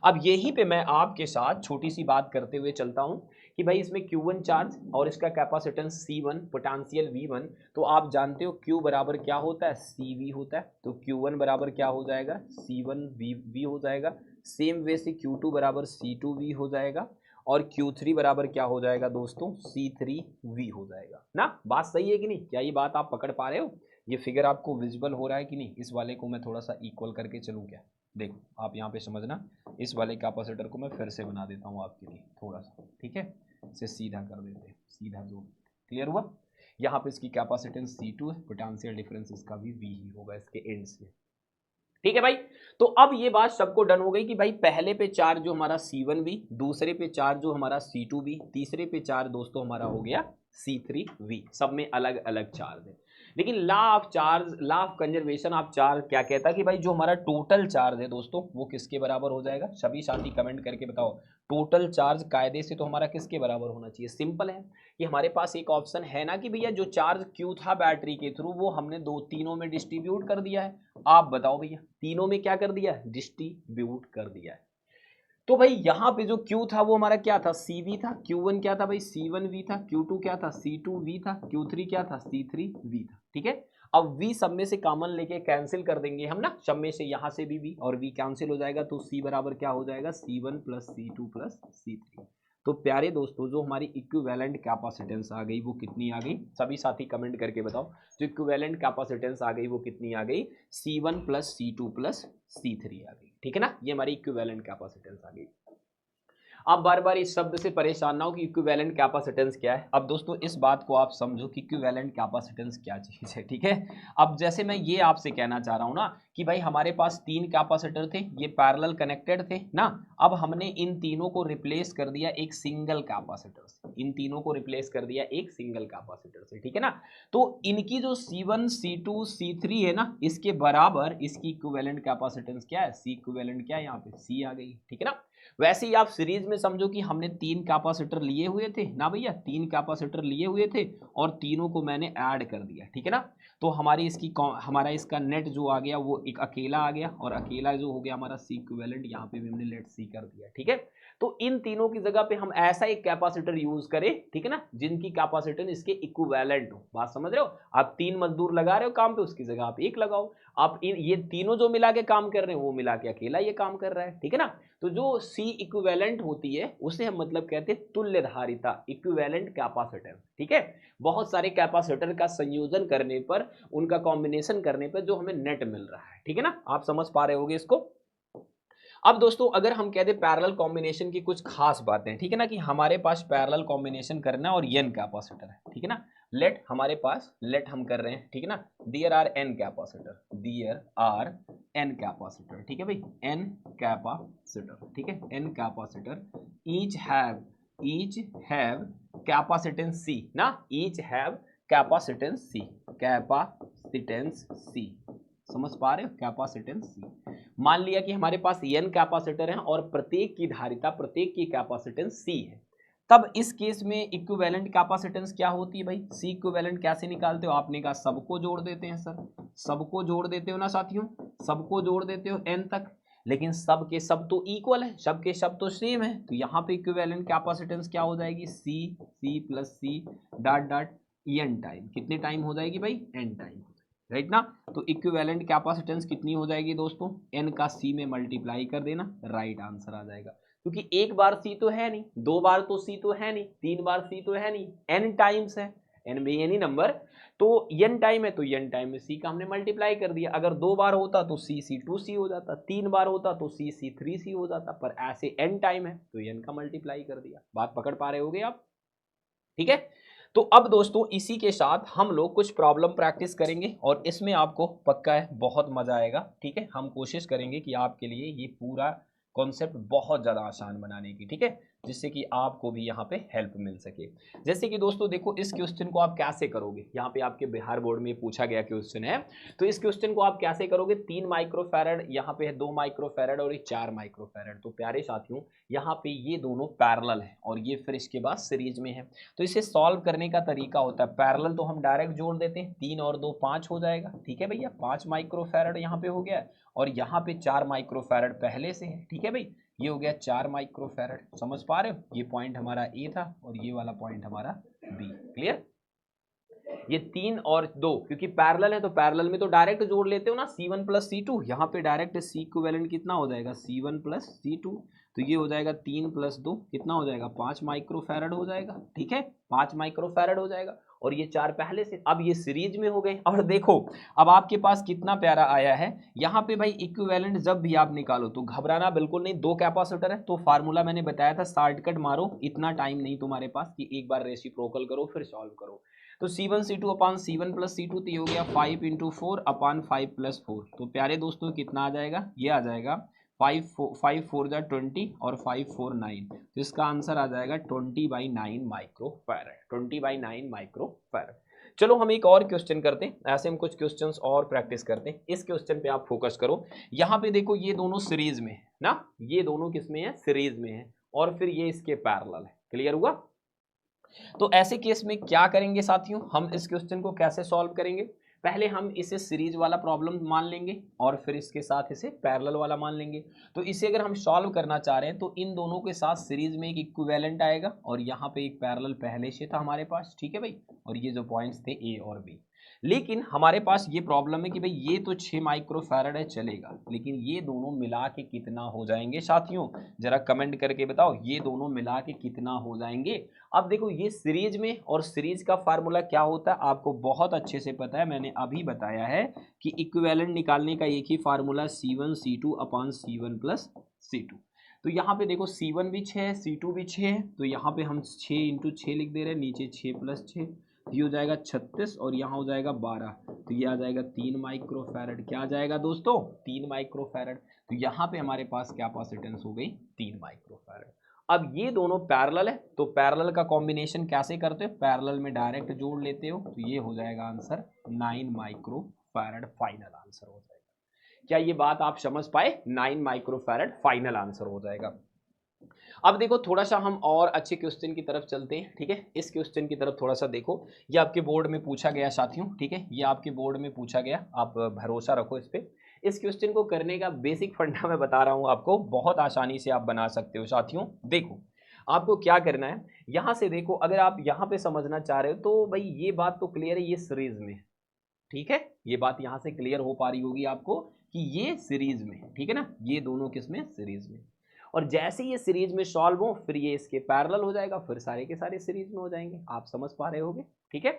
अब यहीं पे मैं आपके साथ छोटी सी बात करते हुए चलता हूं कि भाई इसमें Q1 चार्ज और इसका कैपेसिटेंस C1, पोटेंशियल V1, तो आप जानते हो Q बराबर क्या होता है, CV होता है। तो Q1 बराबर क्या हो जाएगा, C1V हो जाएगा। सेम वे से Q2 बराबर C2V हो जाएगा और Q3 बराबर क्या हो जाएगा दोस्तों, C3V हो जाएगा ना। बात सही है कि नहीं, क्या ये बात आप पकड़ पा रहे हो, ये फिगर आपको विजिबल हो रहा है कि नहीं। इस वाले को मैं थोड़ा सा इक्वल करके चलूँ क्या, देखो आप यहाँ पे समझना, इस वाले कैपेसिटर को मैं फिर से बना देता हूँ आपके लिए थोड़ा सा, ठीक है, इसे सीधा कर देते हैं, सीधा जो क्लियर हुआ। यहाँ पे इसकी कैपेसिटेंस C2 है, पोटेंशियल डिफरेंस इसका भी V ही होगा इसके एंड से, ठीक है भाई। तो अब ये बात सबको डन हो गई कि भाई पहले पे चार्ज जो हमारा C1V, दूसरे पे चार्ज जो हमारा C2V, तीसरे पे चार्ज दोस्तों हमारा हो गया C3V, सब में अलग अलग चार्ज है। लेकिन law of charge, law of conservation of charge क्या कहता है कि भाई जो हमारा टोटल चार्ज है दोस्तों वो किसके बराबर हो जाएगा, सभी साथी कमेंट करके बताओ। टोटल चार्ज कायदे से तो हमारा किसके बराबर होना चाहिए, सिंपल है कि हमारे पास एक ऑप्शन है ना कि भैया जो चार्ज Q था बैटरी के थ्रू वो हमने तीनों में डिस्ट्रीब्यूट कर दिया है। आप बताओ भैया, तीनों में क्या कर दिया है, डिस्ट्रीब्यूट कर दिया है। तो भाई यहाँ पे जो Q था वो हमारा क्या था, CV था, Q1 क्या था भाई, C1V था, Q2 क्या था, C2V था, Q3 क्या था, C3V था, ठीक है। अब V सब में से कॉमन लेके कैंसिल कर देंगे हम ना, सब में से यहाँ से भी V और V कैंसिल हो जाएगा, तो C बराबर क्या हो जाएगा, C1 plus C2 plus C3। तो प्यारे दोस्तों जो हमारी इक्विवेलेंट कैपेसिटेंस आ गई वो कितनी आ गई, सभी साथी कमेंट करके बताओ, जो इक्विवेलेंट कैपेसिटेंस आ गई वो कितनी आ गई, C1 plus C2 plus C3 आ गई, ठीक है ना, ये हमारी इक्विवेलेंट कैपेसिटेंस आ गई। आप बार बार इस शब्द से परेशान ना हो कि इक्विवेलेंट कैपेसिटेंस क्या है। अब दोस्तों इस बात को आप समझो कि इक्विवेलेंट कैपेसिटेंस क्या चीज़ है, ठीक है। अब जैसे मैं ये आपसे कहना चाह रहा हूँ ना कि भाई हमारे पास 3 कैपेसिटर थे, ये पैरेलल कनेक्टेड थे ना। अब हमने इन तीनों को रिप्लेस कर दिया एक सिंगल कैपेसिटर से, इन तीनों को रिप्लेस कर दिया एक सिंगल कैपेसिटर से, ठीक है ना। तो इनकी जो C1, C2, C3 है ना, इसके बराबर इसकी इक्विवेलेंट कैपेसिटेंस क्या है, C इक्विवेलेंट क्या है, यहाँ पे C आ गई, ठीक है ना। वैसे ही आप सीरीज में समझो कि हमने 3 कैपेसिटर लिए हुए थे ना भैया, 3 कैपेसिटर लिए हुए थे और तीनों को मैंने ऐड कर दिया, ठीक है ना। तो हमारा इसका नेट जो आ गया वो एक अकेला आ गया और अकेला जो हो गया हमारा C इक्विवेलेंट, यहाँ पे भी हमने लेट C कर दिया, ठीक है। तो इन तीनों की जगह पे हम ऐसा एक कैपेसिटर यूज करें, ठीक है ना, जिनकी कैपेसिटेंस इसके इक्विवेलेंट हो। बात समझ रहे हो, आप 3 मजदूर लगा रहे हो काम पे, उसकी जगह आप 1 लगाओ। आप ये तीनों जो मिला के काम कर रहे हैं वो मिला के अकेला ये काम कर रहा है, ठीक है ना। तो जो C इक्विवेलेंट होती है उसे हम मतलब कहते हैं तुल्यधारिता, इक्विवेलेंट कैपेसिटेंस, ठीक है। बहुत सारे कैपेसिटर का संयोजन करने पर, उनका कॉम्बिनेशन करने पर जो हमें नेट मिल रहा है, ठीक है ना, आप समझ पा रहे होगे इसको। अब दोस्तों अगर हम कहते हैं पैरेलल कॉम्बिनेशन की कुछ खास बातें, ठीक है ना, कि हमारे पास पैरेलल कॉम्बिनेशन करना है और n कैपेसिटर है, ठीक है ना। हमारे पास हम कर रहे हैं, ठीक है ना, there are n capacitor, there are n capacitor, ठीक है भाई, n कैपेसिटर, ठीक है, n capacitor, each have capacitance C ना, ईच हैव कैपेसिटेंस C, समझ पा रहे हो, कैपेसिटेंस C। मान लिया कि हमारे पास n कैपेसिटर हैं और प्रत्येक की धारिता, प्रत्येक की कैपेसिटेंस C है, तब इस केस में इक्विवेलेंट कैपेसिटेंस क्या होती है भाई, C इक्विवेलेंट कैसे निकालते हो, आपने कहा सबको जोड़ देते हैं सर, सबको जोड़ देते हो ना साथियों, सबको जोड़ देते हो n तक, लेकिन सब के सब तो इक्वल है, सब के सब तो सेम है, तो यहाँ पे इक्विवेलेंट कैपेसिटेंस क्या हो जाएगी, C plus C dot dot n time, कितने टाइम हो जाएगी भाई, n टाइम, राइट ना। तो इक्विवेलेंट कैपेसिटेंस कितनी हो जाएगी दोस्तों, एन का सी में मल्टीप्लाई कर देना, राइट आंसर आ जाएगा। क्योंकि एक बार सी तो है नहीं, दो बार तो सी तो है नहीं, तीन बार सी तो है नहीं, एन टाइम्स है, एन में एनी नंबर, तो एन टाइम है तो एन टाइम में सी का हमने मल्टीप्लाई कर दिया। अगर दो बार होता तो सी सी टू सी हो जाता, तीन बार होता तो सी सी थ्री सी हो जाता, पर ऐसे एन टाइम है तो एन का मल्टीप्लाई कर दिया। बात पकड़ पा रहे होगे आप, ठीक है। तो अब दोस्तों इसी के साथ हम लोग कुछ प्रॉब्लम प्रैक्टिस करेंगे और इसमें आपको पक्का है बहुत मजा आएगा, ठीक है। हम कोशिश करेंगे कि आपके लिए ये पूरा कॉन्सेप्ट बहुत ज़्यादा आसान बनाने की, ठीक है, जिससे कि आपको भी यहाँ पे हेल्प मिल सके। जैसे कि दोस्तों देखो इस क्वेश्चन को आप कैसे करोगे, यहाँ पे आपके बिहार बोर्ड में पूछा गया क्वेश्चन है, तो इस क्वेश्चन को आप कैसे करोगे। 3 माइक्रोफैरड, यहाँ पे है 2 माइक्रोफैरड और ये 4 माइक्रोफैरड। तो प्यारे साथियों यहाँ पे ये दोनों पैरेलल है और ये फिर इसके बाद सीरीज में है। तो इसे सॉल्व करने का तरीका होता है, पैरेलल तो हम डायरेक्ट जोड़ देते हैं, 3 और 2 5 हो जाएगा, ठीक है भैया। 5 माइक्रोफैरड यहाँ पे हो गया और यहाँ पे 4 माइक्रोफैरड पहले से है, ठीक है भाई। ये हो गया 4 माइक्रोफैरड, समझ पा रहे हो। ये पॉइंट हमारा ए था और ये वाला पॉइंट हमारा बी, क्लियर। ये 3 और 2 क्योंकि पैरेलल है तो पैरेलल में तो डायरेक्ट जोड़ लेते हो ना, C1 प्लस C2। यहाँ पे डायरेक्ट C इक्विवेलेंट कितना हो जाएगा, C1 प्लस C2। तो ये हो जाएगा 3 प्लस 2 कितना हो जाएगा, 5 माइक्रोफैरड हो जाएगा, ठीक है, 5 माइक्रोफैरड हो जाएगा। और ये 4 पहले से, अब ये सीरीज में हो गए। और देखो अब आपके पास कितना प्यारा आया है यहाँ पे भाई, इक्विवेलेंट जब भी आप निकालो तो घबराना बिल्कुल नहीं। 2 कैपेसिटर है तो फार्मूला मैंने बताया था, शॉर्टकट मारो, इतना टाइम नहीं तुम्हारे पास कि एक बार रेसिप्रोकल करो फिर सॉल्व करो। तो C1 C2 अपान C1 प्लस C2 तो ये हो गया 5 इंटू 4 अपान 5 प्लस 4। तो प्यारे दोस्तों कितना आ जाएगा, ये आ जाएगा 5 4 जा 20 और 5 4 9। तो इसका आंसर आ जाएगा 20/9 माइक्रोफैरड, 20/9 माइक्रोफैरड। चलो हम एक और क्वेश्चन करते हैं, ऐसे हम कुछ क्वेश्चंस और प्रैक्टिस करते हैं। इस क्वेश्चन पे आप फोकस करो। यहाँ पे देखो ये दोनों सीरीज में है ना, ये दोनों किसमें है, सीरीज में है, और फिर ये इसके पैरेलल है, क्लियर हुआ। तो ऐसे केस में क्या करेंगे साथियों, हम इस क्वेश्चन को कैसे सॉल्व करेंगे। पहले हम इसे सीरीज वाला प्रॉब्लम मान लेंगे और फिर इसके साथ इसे पैरेलल वाला मान लेंगे। तो इसे अगर हम सॉल्व करना चाह रहे हैं तो इन दोनों के साथ सीरीज में एक इक्विवेलेंट आएगा और यहाँ पे एक पैरेलल पहले से था हमारे पास, ठीक है भाई। और ये जो पॉइंट्स थे ए और बी, लेकिन हमारे पास ये प्रॉब्लम है कि भाई ये तो 6 माइक्रोफैरड है चलेगा, लेकिन ये दोनों मिला के कितना हो जाएंगे साथियों, जरा कमेंट करके बताओ, ये दोनों मिला के कितना हो जाएंगे। अब देखो ये सीरीज में, और सीरीज का फार्मूला क्या होता है आपको बहुत अच्छे से पता है, मैंने अभी बताया है कि इक्विवेलेंट निकालने का एक ही फार्मूला C1 C2 अपान C1 प्लस C2। तो यहाँ पे देखो C1 भी 6 है, C2 भी 6 है, तो यहाँ पे हम 6 इंटू 6 लिख दे रहे हैं, नीचे 6 प्लस 6, ये हो जाएगा 36 और यहाँ हो जाएगा 12। तो ये आ जाएगा 3 माइक्रोफैरड। क्या आ जाएगा दोस्तों, 3 माइक्रोफैरड। तो यहाँ पे हमारे पास कैपेसिटेंस हो गई 3 माइक्रोफैरड। अब ये दोनों पैरेलल है तो पैरेलल का कॉम्बिनेशन कैसे करते हो, पैरेलल में डायरेक्ट जोड़ लेते हो, तो ये हो जाएगा आंसर 9 माइक्रोफैरड, फाइनल आंसर हो जाएगा। क्या ये बात आप समझ पाए, 9 माइक्रोफैरड फाइनल आंसर हो जाएगा। अब देखो थोड़ा सा हम और अच्छे क्वेश्चन की तरफ चलते हैं, ठीक है। इस क्वेश्चन की तरफ थोड़ा सा देखो, ये आपके बोर्ड में पूछा गया साथियों, ठीक है, ये आपके बोर्ड में पूछा गया, आप भरोसा रखो इस पे। इस क्वेश्चन को करने का बेसिक फंडा मैं बता रहा हूँ आपको, बहुत आसानी से आप बना सकते हो साथियों। देखो आपको क्या करना है, यहाँ से देखो, अगर आप यहाँ पे समझना चाह रहे हो तो भाई ये बात तो क्लियर है, ये सीरीज में, ठीक है, ये बात यहाँ से क्लियर हो पा रही होगी आपको कि ये सीरीज में, ठीक है ना, ये दोनों किसमें, सीरीज में। और जैसे ये सीरीज में सॉल्व हो फिर ये इसके पैरेलल हो जाएगा, फिर सारे के सारे सीरीज में हो जाएंगे, आप समझ पा रहे होगे, ठीक है।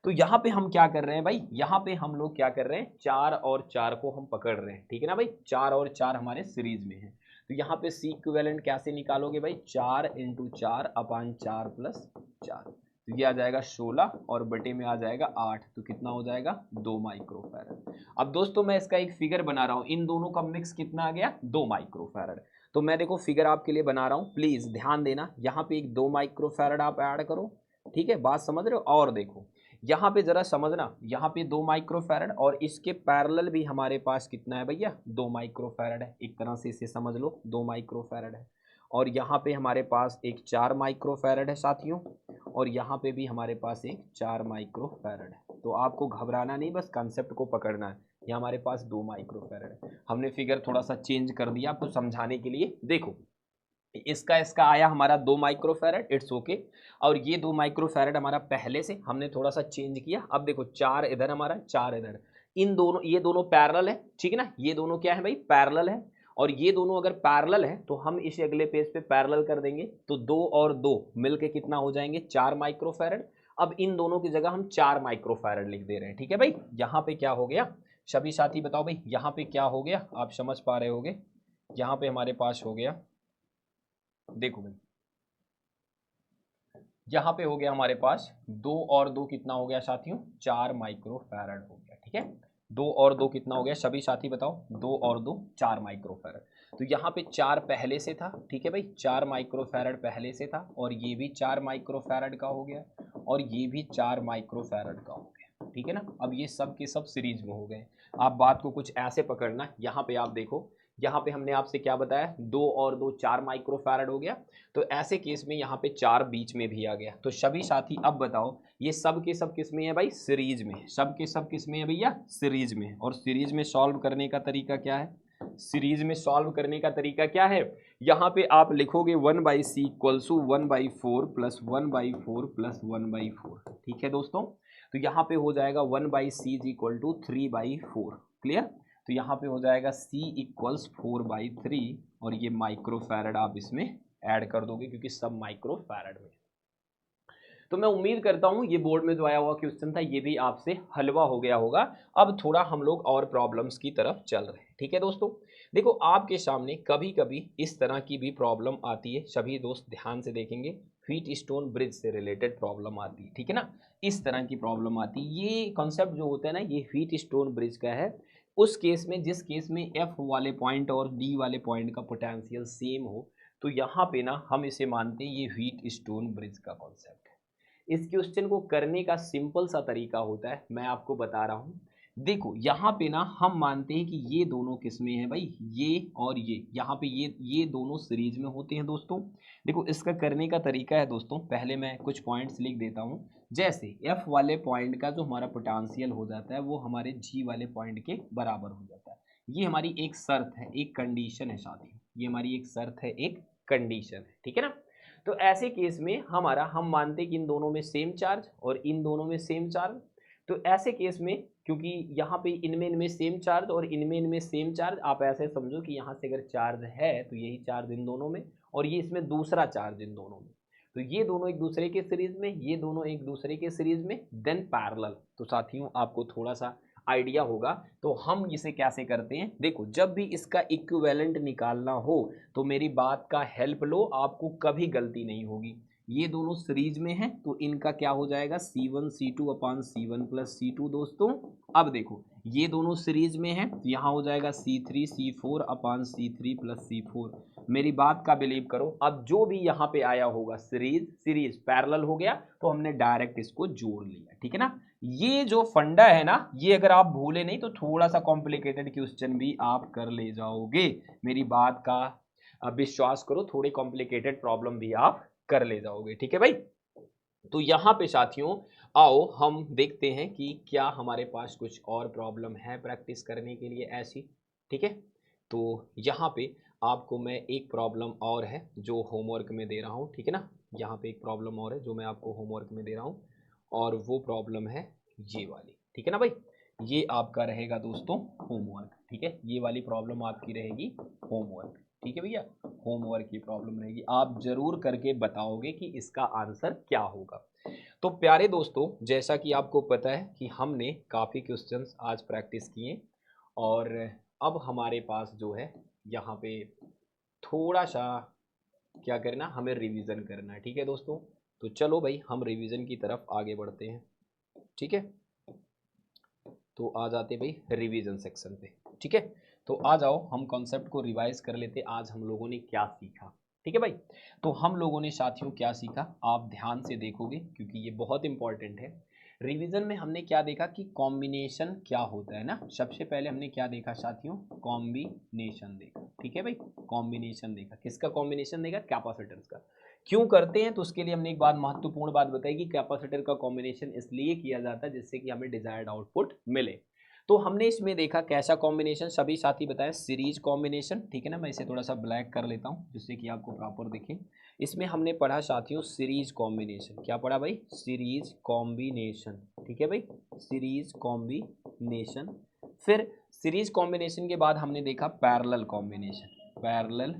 तो यहाँ पे हम क्या कर रहे हैं भाई, यहाँ पे हम लोग क्या कर रहे हैं, 4 और 4 को हम पकड़ रहे हैं, ठीक है ना भाई, 4 और 4 हमारे सीरीज में है। तो यहाँ पे सी इक्विवेलेंट कैसे निकालोगे भाई, 4 इंटू 4 अपान 4 प्लस 4। तो ये आ जाएगा 16 और बटे में आ जाएगा 8, तो कितना हो जाएगा 2 माइक्रोफैरड। अब दोस्तों मैं इसका एक फिगर बना रहा हूँ, इन दोनों का मिक्स कितना आ गया, 2 माइक्रोफैरड। तो मैं देखो फिगर आपके लिए बना रहा हूँ, प्लीज ध्यान देना, यहाँ पे एक 2 माइक्रोफैरड आप ऐड करो, ठीक है, बात समझ रहे हो। और देखो यहाँ पे जरा समझना, यहाँ पे 2 माइक्रोफैरड और इसके पैरेलल भी हमारे पास कितना है भैया, 2 माइक्रोफैरड है, एक तरह से इसे समझ लो 2 माइक्रोफैरड है। और यहाँ पे हमारे पास एक 4 माइक्रोफैरड है साथियों, और यहाँ पे भी हमारे पास एक 4 माइक्रोफैरड है। तो आपको घबराना नहीं, बस कंसेप्ट को पकड़ना है। ये हमारे पास 2 माइक्रोफैरड है, हमने फिगर थोड़ा सा चेंज कर दिया आपको समझाने के लिए। देखो इसका आया हमारा 2 माइक्रोफैरड, इट्स ओके। और ये 2 माइक्रोफैरड हमारा पहले से हमने थोड़ा सा चेंज किया। अब देखो 4 इधर हमारा, 4 इधर, इन दोनों, ये दोनों पैरेलल है, ठीक है ना, ये दोनों क्या है भाई, पैरेलल है, और ये दोनों अगर पैरेलल है तो हम इसे अगले पेज पे पैरेलल कर देंगे, तो 2 और 2 मिलके कितना हो जाएंगे, 4 माइक्रोफैरड। अब इन दोनों की जगह हम 4 माइक्रोफैरड लिख दे रहे हैं, ठीक है भाई। यहाँ पे क्या हो गया सभी साथी, बताओ भाई यहाँ पे क्या हो गया, आप समझ पा रहे होगे। यहाँ पे हमारे पास हो गया, देखो भाई यहाँ पे हो गया हमारे पास 2 और 2 कितना हो गया साथियों, 4 माइक्रोफैरड हो गया, ठीक है। 2 और 2 कितना हो गया सभी साथी बताओ, 2 और 2 4 माइक्रोफैरड। तो यहाँ पे 4 पहले से था, ठीक है भाई, 4 माइक्रोफैरड पहले से था, और ये भी 4 माइक्रोफैरड का हो गया, और ये भी 4 माइक्रोफैरड का हो गया, ठीक है ना। अब ये सब के सब सीरीज में हो गए। आप बात को कुछ ऐसे पकड़ना, यहाँ पे आप देखो, यहाँ पे हमने आपसे क्या बताया, 2 और 2 4 माइक्रोफैरड हो गया, तो ऐसे केस में यहाँ पे 4 बीच में भी आ गया। तो सभी साथी अब बताओ, ये सब के सब किस में है भाई, सीरीज में, सब के सब किस में है भैया, सीरीज में। और सीरीज में सॉल्व करने का तरीका क्या है, सीरीज में सॉल्व करने का तरीका क्या है, यहाँ पे आप लिखोगे 1/c equals to 1/4 plus 1/4 plus 1/4, ठीक है दोस्तों। तो यहाँ पे हो जाएगा 1/c is equal to 3/4, clear. तो यहाँ पे हो जाएगा c इक्वल्स 4/3, और ये माइक्रोफैरड आप इसमें ऐड कर दोगे क्योंकि सब माइक्रोफैरड में। तो मैं उम्मीद करता हूँ ये बोर्ड में जो आया हुआ क्वेश्चन था ये भी आपसे हलवा हो गया होगा। अब थोड़ा हम लोग और प्रॉब्लम्स की तरफ चल रहे हैं, ठीक है दोस्तों। देखो आपके सामने कभी कभी इस तरह की भी प्रॉब्लम आती है, सभी दोस्त ध्यान से देखेंगे, व्हीट स्टोन ब्रिज से रिलेटेड प्रॉब्लम आती है, ठीक है ना, इस तरह की प्रॉब्लम आती है। ये कॉन्सेप्ट जो होता है ना, ये व्हीट स्टोन ब्रिज का है। उस केस में, जिस केस में एफ वाले पॉइंट और डी वाले पॉइंट का पोटेंशियल सेम हो, तो यहाँ पे ना हम इसे मानते हैं ये व्हीट स्टोन ब्रिज का कॉन्सेप्ट है। इस क्वेश्चन को करने का सिंपल सा तरीका होता है, मैं आपको बता रहा हूँ। देखो यहाँ पे ना हम मानते हैं कि ये दोनों किसमें है भाई, ये और ये, यहाँ पे ये दोनों सीरीज में होते हैं दोस्तों। देखो इसका करने का तरीका है दोस्तों, पहले मैं कुछ पॉइंट्स लिख देता हूँ। जैसे एफ वाले पॉइंट का जो हमारा पोटेंशियल हो जाता है वो हमारे जी वाले पॉइंट के बराबर हो जाता है। ये हमारी एक शर्त है, एक कंडीशन है साथी, ये हमारी एक शर्त है, एक कंडीशन है, ठीक है ना। तो ऐसे केस में हम मानते कि इन दोनों में सेम चार्ज और इन दोनों में सेम चार्ज। तो ऐसे केस में क्योंकि यहाँ पे इनमें सेम चार्ज और इनमें सेम चार्ज, आप ऐसे समझो कि यहाँ से अगर चार्ज है तो यही चार्ज इन दोनों में, और ये इसमें दूसरा चार्ज इन दोनों में, तो ये दोनों एक दूसरे के सीरीज में, ये दोनों एक दूसरे के सीरीज में, देन पैरेलल। तो साथियों आपको थोड़ा सा आइडिया होगा। तो हम इसे कैसे करते हैं, देखो जब भी इसका इक्विवेलेंट निकालना हो तो मेरी बात का हेल्प लो, आपको कभी गलती नहीं होगी। ये दोनों सीरीज में हैं तो इनका क्या हो जाएगा, C1 C2 अपान C1 प्लस C2 दोस्तों। अब देखो ये दोनों सीरीज में हैं तो यहाँ हो जाएगा C3 C4 अपान C3 प्लस C4। मेरी बात का बिलीव करो, अब जो भी यहाँ पे आया होगा सीरीज पैरेलल हो गया तो हमने डायरेक्ट इसको जोड़ लिया, ठीक है ना। ये जो फंडा है ना, ये अगर आप भूले नहीं तो थोड़ा सा कॉम्प्लिकेटेड क्वेश्चन भी आप कर ले जाओगे, मेरी बात का विश्वास करो, थोड़ी कॉम्प्लिकेटेड प्रॉब्लम भी आप कर ले जाओगे, ठीक है भाई। तो यहाँ पे साथियों आओ हम देखते हैं कि क्या हमारे पास कुछ और प्रॉब्लम है प्रैक्टिस करने के लिए ऐसी, ठीक है। तो यहाँ पे आपको मैं एक प्रॉब्लम और है जो होमवर्क में दे रहा हूँ, ठीक है ना। यहाँ पे एक प्रॉब्लम और है जो मैं आपको होमवर्क में दे रहा हूँ, और वो प्रॉब्लम है ये वाली, ठीक है ना भाई। ये आपका रहेगा दोस्तों होमवर्क, ठीक है, ये वाली प्रॉब्लम आपकी रहेगी होमवर्क, ठीक है भैया। होमवर्क की प्रॉब्लम रहेगी, आप जरूर करके बताओगे कि इसका आंसर क्या होगा। तो प्यारे दोस्तों, जैसा कि आपको पता है कि हमने काफ़ी क्वेश्चंस आज प्रैक्टिस किए, और अब हमारे पास जो है यहाँ पे थोड़ा सा क्या करना, हमें रिवीजन करना है, ठीक है दोस्तों। तो चलो भाई हम रिवीजन की तरफ आगे बढ़ते हैं, ठीक है। तो आ जाते भाई रिवीजन सेक्शन पे, ठीक है। तो आ जाओ हम कॉन्सेप्ट को रिवाइज कर लेते, आज हम लोगों ने क्या सीखा, ठीक है भाई। तो हम लोगों ने साथियों क्या सीखा, आप ध्यान से देखोगे क्योंकि ये बहुत इंपॉर्टेंट है। रिवीजन में हमने क्या देखा कि कॉम्बिनेशन क्या होता है ना, सबसे पहले हमने क्या देखा साथियों, कॉम्बिनेशन देखा, ठीक है भाई। कॉम्बिनेशन देखा, किसका कॉम्बिनेशन देखा, कैपेसिटर्स का। क्यों करते हैं तो उसके लिए हमने एक बात, महत्वपूर्ण बात बताई कि कैपेसिटर का कॉम्बिनेशन इसलिए किया जाता है जिससे कि हमें डिजायर्ड आउटपुट मिले। तो हमने इसमें देखा कैसा कॉम्बिनेशन, सभी साथी बताएं, सीरीज कॉम्बिनेशन, ठीक है ना। मैं इसे थोड़ा सा ब्लैक कर लेता हूँ जिससे कि आपको प्रॉपर दिखे। इसमें हमने पढ़ा साथियों सीरीज कॉम्बिनेशन, क्या पढ़ा भाई, सीरीज कॉम्बिनेशन, ठीक है भाई, सीरीज कॉम्बिनेशन। फिर सीरीज कॉम्बिनेशन के बाद हमने देखा पैरेलल कॉम्बिनेशन, पैरेलल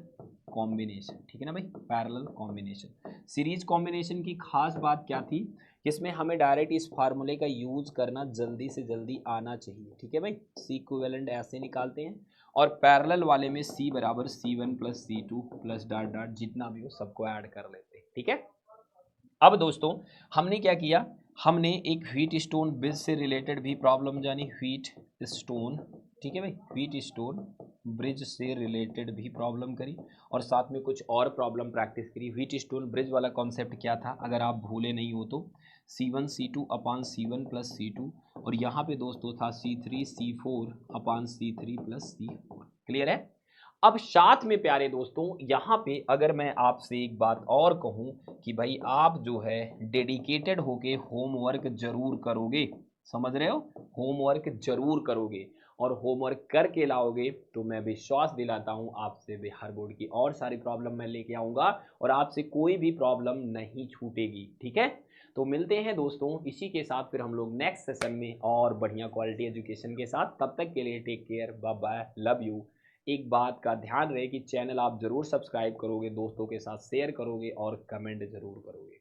कॉम्बिनेशन, ठीक है ना भाई, पैरेलल कॉम्बिनेशन। सीरीज कॉम्बिनेशन की खास बात क्या थी, जिसमें हमें डायरेक्ट इस फार्मूले का यूज करना जल्दी से जल्दी आना चाहिए, ठीक है भाई। सी इक्विवेलेंट ऐसे निकालते हैं और पैरेलल वाले में सी बराबर C1 plus C2 plus dot dot जितना भी हो सबको ऐड कर लेते हैं, ठीक है। अब दोस्तों हमने क्या किया, हमने एक व्हीट स्टोन ब्रिज से रिलेटेड भी प्रॉब्लम जानी, व्हीट स्टोन, ठीक है भाई, व्हीट स्टोन ब्रिज से रिलेटेड भी प्रॉब्लम करी और साथ में कुछ और प्रॉब्लम प्रैक्टिस करी। व्हीट स्टोन ब्रिज वाला कॉन्सेप्ट क्या था, अगर आप भूले नहीं हो तो C1 C2 अपान C1 प्लस C2, और यहाँ पे दोस्तों था C3 C4 अपान C3 प्लस C4, क्लियर है। अब साथ में प्यारे दोस्तों यहाँ पे अगर मैं आपसे एक बात और कहूँ कि भाई आप जो है डेडिकेटेड होके होमवर्क जरूर करोगे, समझ रहे हो, होमवर्क जरूर करोगे और होमवर्क करके लाओगे तो मैं विश्वास दिलाता हूँ आपसे बिहार बोर्ड की और सारी प्रॉब्लम मैं लेके आऊँगा और आपसे कोई भी प्रॉब्लम नहीं छूटेगी, ठीक है। तो मिलते हैं दोस्तों इसी के साथ फिर हम लोग नेक्स्ट सेशन में और बढ़िया क्वालिटी एजुकेशन के साथ। तब तक के लिए take care, bye bye, love you. एक बात का ध्यान रहे कि चैनल आप जरूर सब्सक्राइब करोगे, दोस्तों के साथ शेयर करोगे और कमेंट जरूर करोगे।